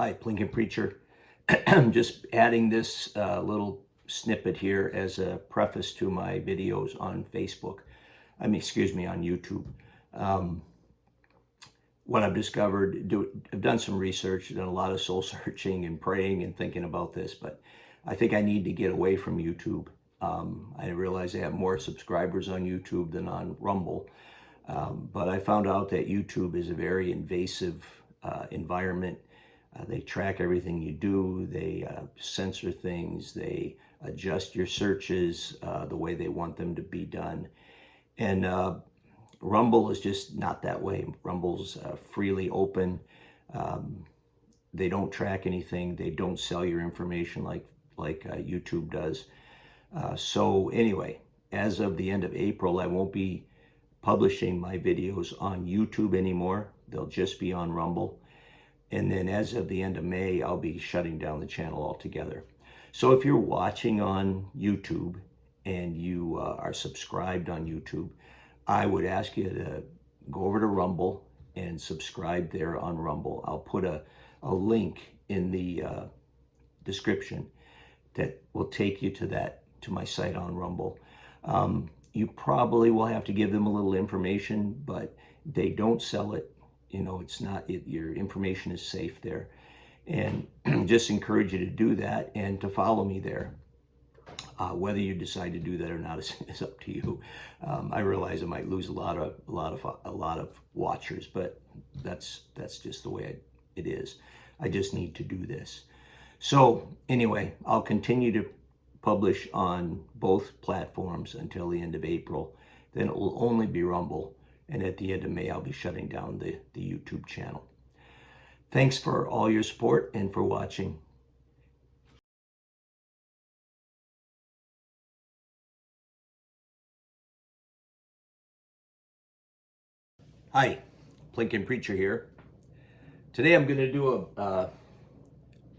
Hi, Blinking Preacher. I'm just adding this little snippet here as a preface to my videos on Facebook. Excuse me, on YouTube. What I've discovered, I've done some research, done a lot of soul searching and praying and thinking about this, but I think I need to get away from YouTube. I realize I have more subscribers on YouTube than on Rumble, but I found out that YouTube is a very invasive environment. They track everything you do, they censor things, they adjust your searches the way they want them to be done. And Rumble is just not that way. Rumble's freely open. They don't track anything. They don't sell your information like YouTube does. So anyway, as of the end of April, I won't be publishing my videos on YouTube anymore. They'll just be on Rumble. And then as of the end of May, I'll be shutting down the channel altogether. So if you're watching on YouTube and you are subscribed on YouTube, I would ask you to go over to Rumble and subscribe there on Rumble. I'll put a link in the description that will take you to my site on Rumble. You probably will have to give them a little information, but they don't sell it. You know, it's not, your information is safe there. And just encourage you to do that and to follow me there. Whether you decide to do that or not is up to you. I realize I might lose a lot of watchers, but that's just the way it is. I just need to do this. So anyway, I'll continue to publish on both platforms until the end of April. Then it will only be Rumble. And at the end of May, I'll be shutting down the YouTube channel. Thanks for all your support and for watching. Hi, Blinking Preacher here. Today I'm going to do a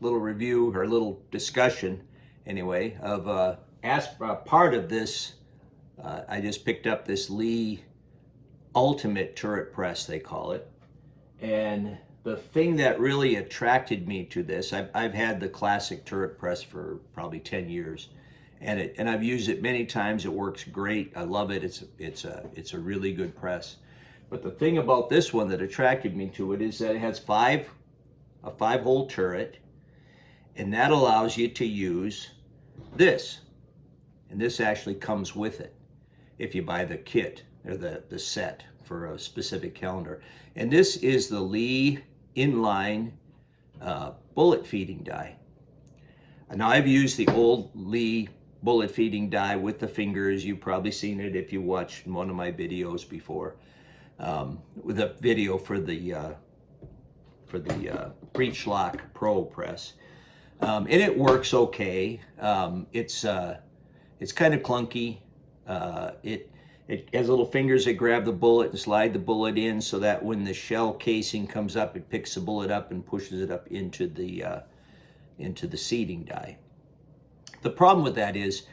little review, or a little discussion, anyway, of part of this. I just picked up this Lee Ultimate turret press, they call it. And the thing that really attracted me to this, I've had the classic turret press for probably 10 years, and I've used it many times. It works great. I love it. It's a really good press. But the thing about this one that attracted me to it is that it has a 5-hole turret, and that allows you to use this. And this actually comes with it if you buy the kit or the set for a specific calendar. And this is the Lee Inline bullet feeding die. Now I've used the old Lee bullet feeding die with the fingers. You've probably seen it if you watched one of my videos before, with a video for the Breech Lock Pro press. And it works okay. It's kind of clunky. It has little fingers that grab the bullet and slide the bullet in so that when the shell casing comes up, it picks the bullet up and pushes it up into the seating die. The problem with that is,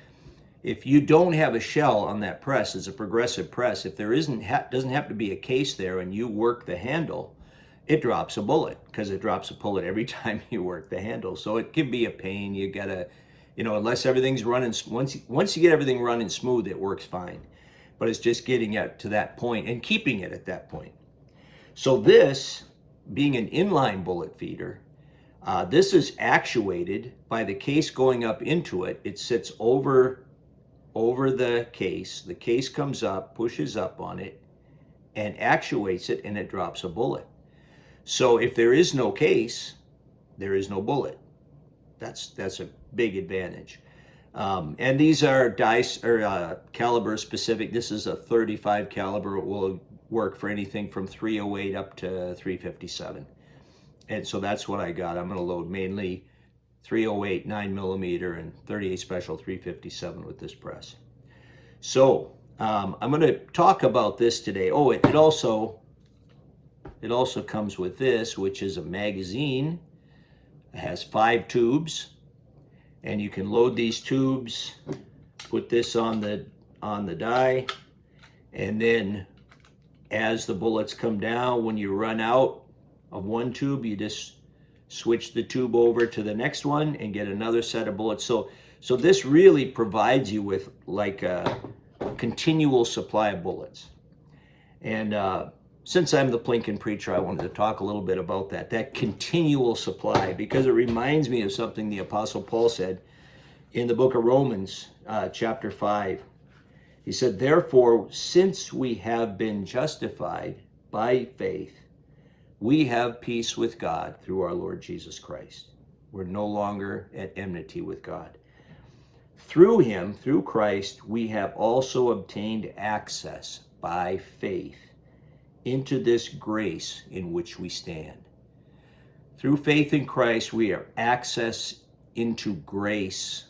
if you don't have a shell on that press, it's a progressive press, if there doesn't have to be a case there and you work the handle, it drops a bullet, because it drops a bullet every time you work the handle. So it can be a pain. You gotta, unless everything's running, once you get everything running smooth, it works fine. But it's just getting it to that point and keeping it at that point. So this, being an inline bullet feeder, this is actuated by the case going up into it. It sits over the case. The case comes up, pushes up on it, and actuates it, and it drops a bullet. So if there is no case, there is no bullet. That's a big advantage. And these are dice or caliber specific. This is a 35 caliber. It will work for anything from 308 up to 357. And so that's what I got. I'm going to load mainly 308 9mm and 38 special 357 with this press. So I'm going to talk about this today. Oh, it also comes with this, which is a magazine. It has 5 tubes. And you can load these tubes, put this on the die, and then as the bullets come down, when you run out of one tube, you just switch the tube over to the next one, and get another set of bullets. So this really provides you with like a continual supply of bullets. And since I'm the Plinkin preacher, I wanted to talk a little bit about that continual supply, because it reminds me of something the Apostle Paul said in the book of Romans, chapter 5. He said, therefore, since we have been justified by faith, we have peace with God through our Lord Jesus Christ. We're no longer at enmity with God. Through him, through Christ, we have also obtained access by faith into this grace in which we stand. Through faith in Christ, we have access into grace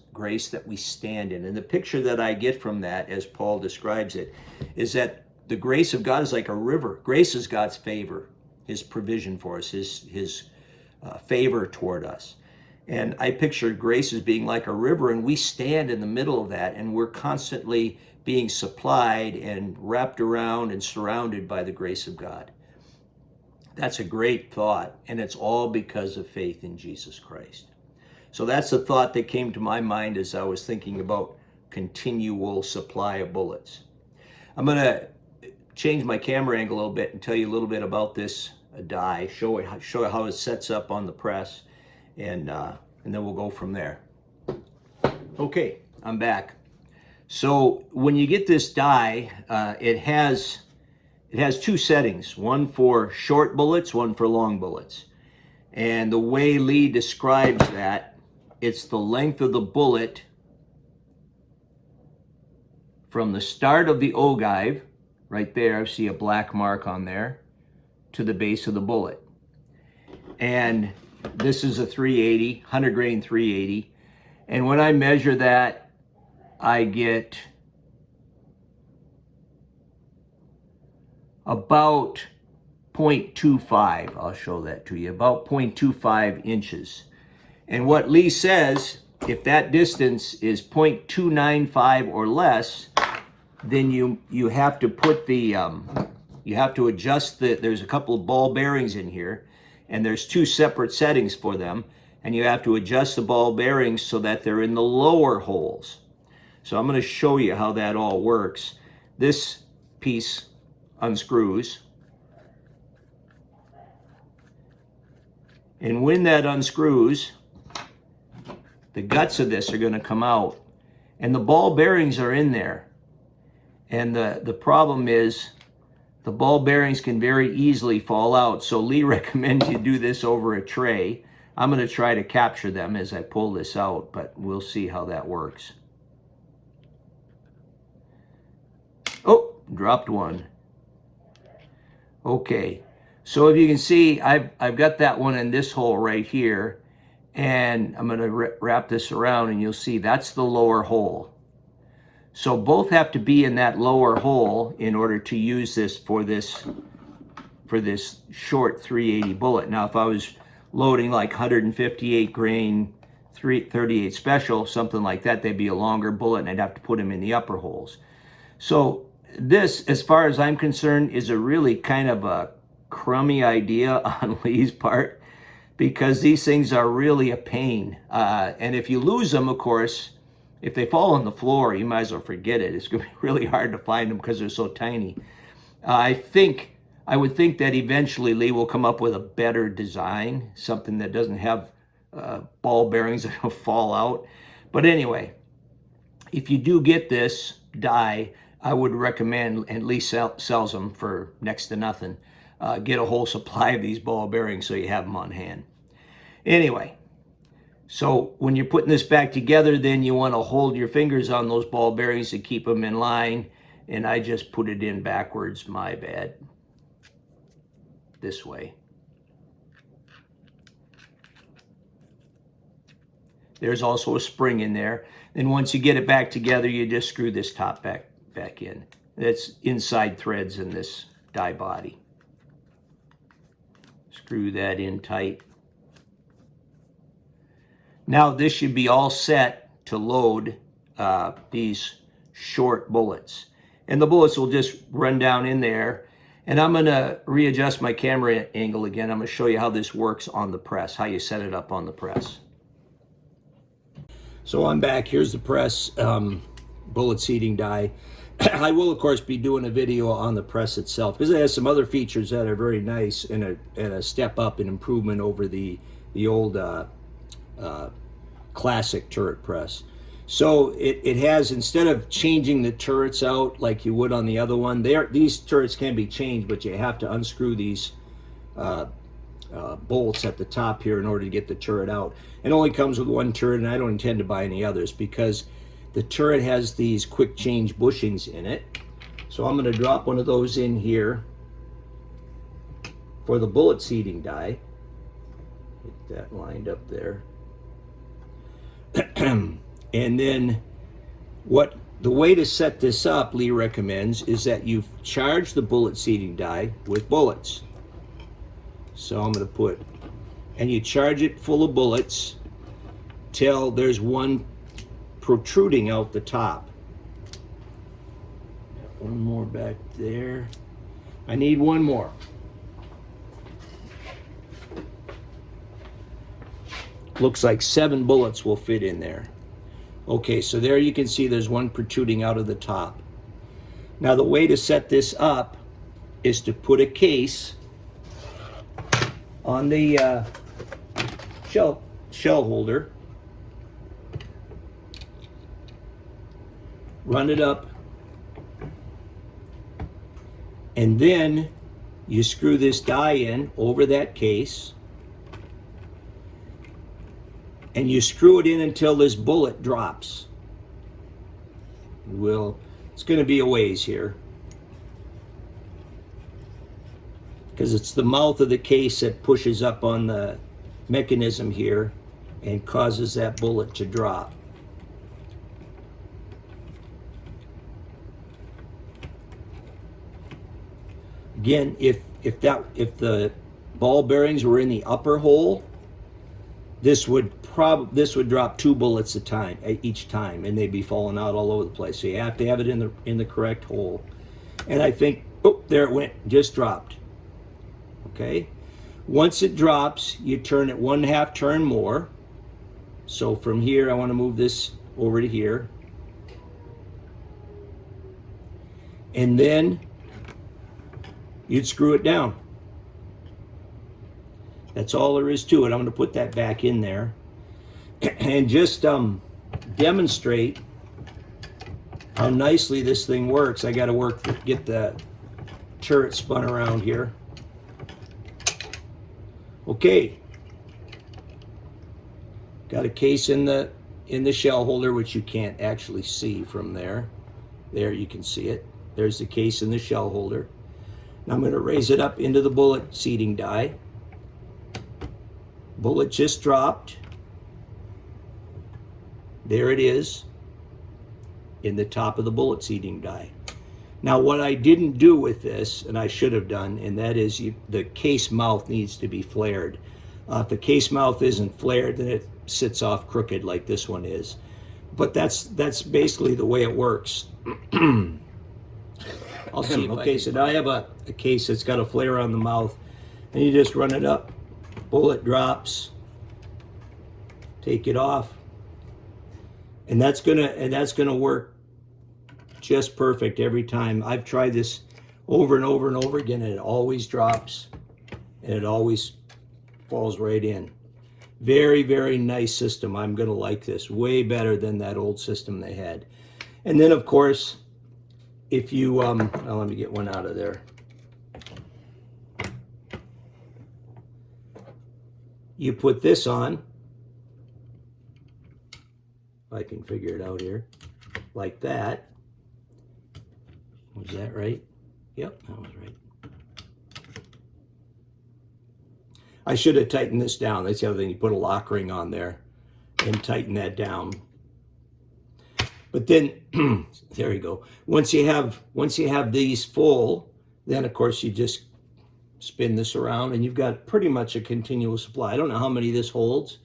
that we stand in. And the picture that I get from that, as Paul describes it, is that the grace of God is like a river. Grace is God's favor, his provision for us, his favor toward us. And I picture grace as being like a river, and we stand in the middle of that, and we're constantly being supplied and wrapped around and surrounded by the grace of God. That's a great thought, and it's all because of faith in Jesus Christ. So that's the thought that came to my mind as I was thinking about continual supply of bullets. I'm going to change my camera angle a little bit and tell you a little bit about this die, show you how it sets up on the press, and then we'll go from there. Okay, I'm back. So when you get this die, it has two settings, one for short bullets, one for long bullets. And the way Lee describes that, it's the length of the bullet from the start of the ogive, right there, see a black mark on there, to the base of the bullet. And this is a 380, 100 grain 380. And when I measure that, I get about 0.25. I'll show that to you, about 0.25 inches. And what Lee says, if that distance is 0.295 or less, then you have to put the, you have to adjust there's a couple of ball bearings in here, and there's two separate settings for them, and you have to adjust the ball bearings so that they're in the lower holes. So I'm going to show you how that all works. This piece unscrews, and when that unscrews, the guts of this are going to come out, and the ball bearings are in there. And the problem is the ball bearings can very easily fall out. So Lee recommends you do this over a tray. I'm going to try to capture them as I pull this out, but we'll see how that works. Oh, dropped one. Okay, so if you can see, I've got that one in this hole right here, and I'm going to wrap this around, and you'll see that's the lower hole. So both have to be in that lower hole in order to use this for this short 380 bullet. Now, if I was loading like 158 grain 38 special, something like that, they'd be a longer bullet, and I'd have to put them in the upper holes. So this, as far as I'm concerned, is a really kind of a crummy idea on Lee's part, because these things are really a pain. And if you lose them, of course, if they fall on the floor, you might as well forget it. It's going to be really hard to find them because they're so tiny. I would think that eventually Lee will come up with a better design, something that doesn't have ball bearings that will fall out. But anyway, if you do get this die, I would recommend, and Lee sells them for next to nothing, get a whole supply of these ball bearings so you have them on hand. Anyway, so when you're putting this back together, then you want to hold your fingers on those ball bearings to keep them in line. And I just put it in backwards, my bad. This way. There's also a spring in there. Then once you get it back together, you just screw this top back in. That's inside threads in this die body. Screw that in tight. Now this should be all set to load these short bullets. And the bullets will just run down in there. And I'm going to readjust my camera angle again. I'm going to show you how this works on the press, how you set it up on the press. So I'm back. Here's the press bullet seating die. I will, of course, be doing a video on the press itself because it has some other features that are very nice and a step up, an improvement over the old classic turret press. So it has, instead of changing the turrets out like you would on the other one, these turrets can be changed, but you have to unscrew these bolts at the top here in order to get the turret out. It only comes with one turret, and I don't intend to buy any others because the turret has these quick change bushings in it. So I'm going to drop one of those in here for the bullet seating die. Get that lined up there. And then the way to set this up, Lee recommends, is that you charge the bullet seating die with bullets. So I'm going to put, and you charge it full of bullets till there's one protruding out the top. Got one more back there. I need one more. Looks like 7 bullets will fit in there. Okay, so there you can see there's one protruding out of the top. Now the way to set this up is to put a case on the shell holder, run it up, and then you screw this die in over that case, and you screw it in until this bullet drops. It's going to be a ways here, because it's the mouth of the case that pushes up on the mechanism here and causes that bullet to drop. Again, if the ball bearings were in the upper hole, this would drop 2 bullets each time, and they'd be falling out all over the place. So you have to have it in the correct hole. And I think, oh, there it went, just dropped. Okay, once it drops, you turn it 1/2 turn more. So from here, I want to move this over to here, and then you'd screw it down. That's all there is to it. I'm going to put that back in there and just demonstrate how nicely this thing works. I got to get the turret spun around here. Okay, got a case in the shell holder, which you can't actually see from there. There you can see it. There's the case in the shell holder. Now I'm going to raise it up into the bullet seating die. Bullet just dropped. There it is in the top of the bullet seating die. Now what I didn't do with this, and I should have done, and that is the case mouth needs to be flared. If the case mouth isn't flared, then it sits off crooked like this one is. But that's basically the way it works. I'll see if okay, so now I have a case that's got a flare on the mouth, and you just run it up, bullet drops, take it off, and that's gonna work just perfect every time. I've tried this over and over and over again, and it always drops, and it always falls right in. Very, very nice system. I'm gonna like this way better than that old system they had. And then of course, if you let me get one out of there. You put this on, if I can figure it out here, like that. Was that right? Yep, that was right. I should have tightened this down. That's the other thing. You put a lock ring on there and tighten that down. But then, there you go. Once you have these full, then of course you just spin this around, and you've got pretty much a continual supply. I don't know how many this holds,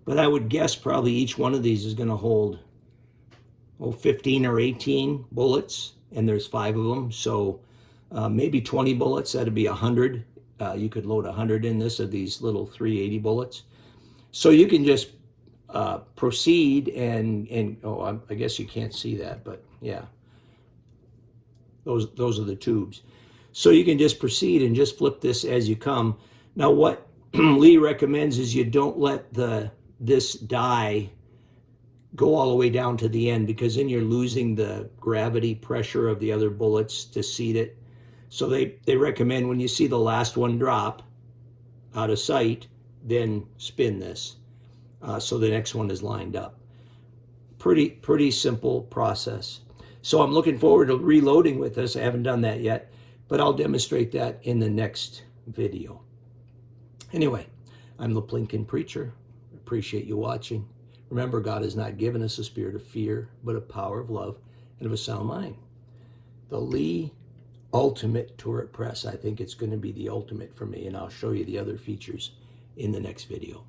but I would guess probably each one of these is going to hold 15 or 18 bullets, and there's 5 of them. So maybe 20 bullets. That'd be 100. You could load 100 in this of these little 380 bullets. So you can just proceed and oh, I guess you can't see that, but yeah, those are the tubes. So you can just proceed and just flip this as you come. Now what Lee recommends is you don't let this die go all the way down to the end, because then you're losing the gravity pressure of the other bullets to seat it. So they recommend when you see the last one drop out of sight, then spin this. So the next one is lined up. Pretty simple process. So I'm looking forward to reloading with this. I haven't done that yet, but I'll demonstrate that in the next video. Anyway, I'm the Plinkin Preacher. Appreciate you watching. Remember, God has not given us a spirit of fear, but a power of love and of a sound mind. The Lee Ultimate Turret Press. I think it's going to be the ultimate for me, and I'll show you the other features in the next video.